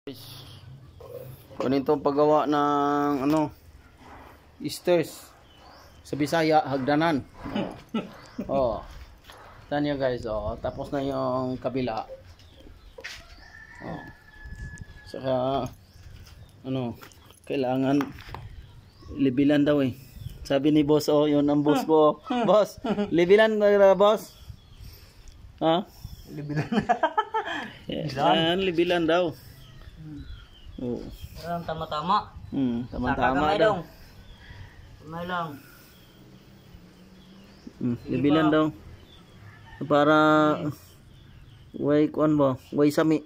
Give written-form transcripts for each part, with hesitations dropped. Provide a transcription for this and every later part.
Guys, ganito ang paggawa ng stairs sa Bisaya, hagdanan. Oh. Tan niyo guys, tapos na yung kabila. Saka kailangan libilan daw eh. Sabi ni boss, yun ang boss ko. Boss, libilan na boss. Ha? Libilan. Yan, libilan daw. Tama-tama. Tama-tama daw. Kamay lang. Libilan daw. Para way kuan ba? Way sami.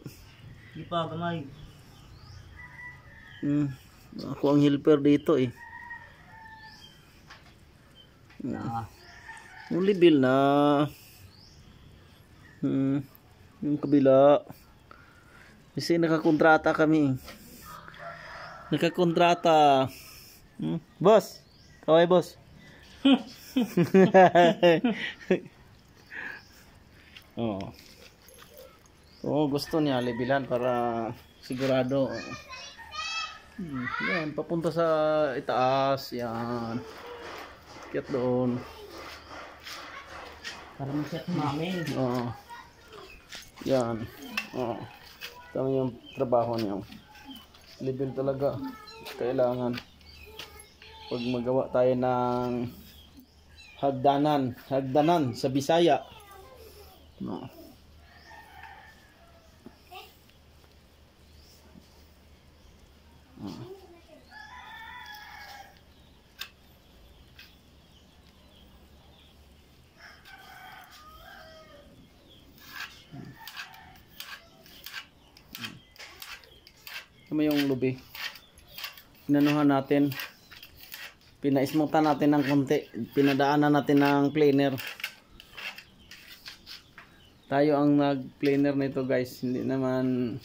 Di pa kamay. Ako ang helper dito eh. Libil na. Yung kabila. Kasi nakakontrata kami. Nakakontrata. Boss. Kaway boss. Gusto niya libilan para sigurado. Yan, papunta sa itaas. Yan. Kiyat doon. Para masyat namin. Yan. Ito yung trabaho niya. Libil talaga. Kailangan. Pag magawa tayo ng hagdanan sa Bisaya. Ano yung lubi? Inanuhan natin. Pinaismutan natin ng konti. Pinadaanan natin ng planer. Tayo ang nag-planer nito guys. Hindi naman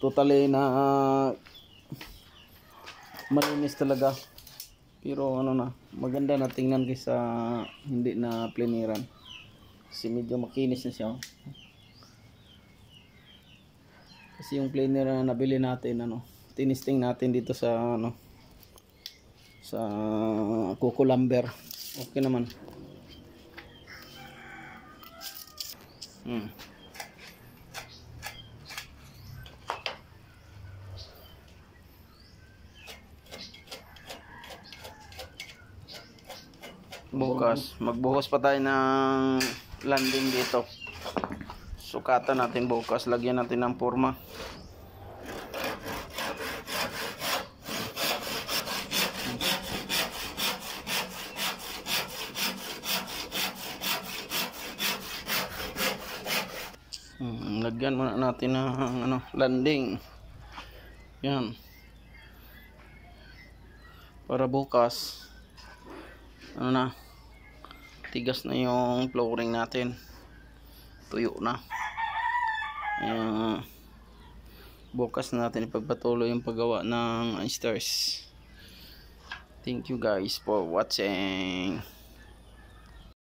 totally na malinis talaga. Pero maganda na tingnan kaysa hindi na planeran. Kasi medyo makinis na siya. Kasi yung planer na nabili natin, tinisting natin dito sa sa Coco Lumber. Okay naman. Bukas, magbuhos pa tayo ng landing dito. Sukatan natin bukas, lagyan natin ng forma. Lagyan muna natin ng landing. Yan. Para bukas tigas na yung flooring natin. Tuyo na. Bukas natin ipagpatuloy yung paggawa ng stairs. Thank you guys for watching.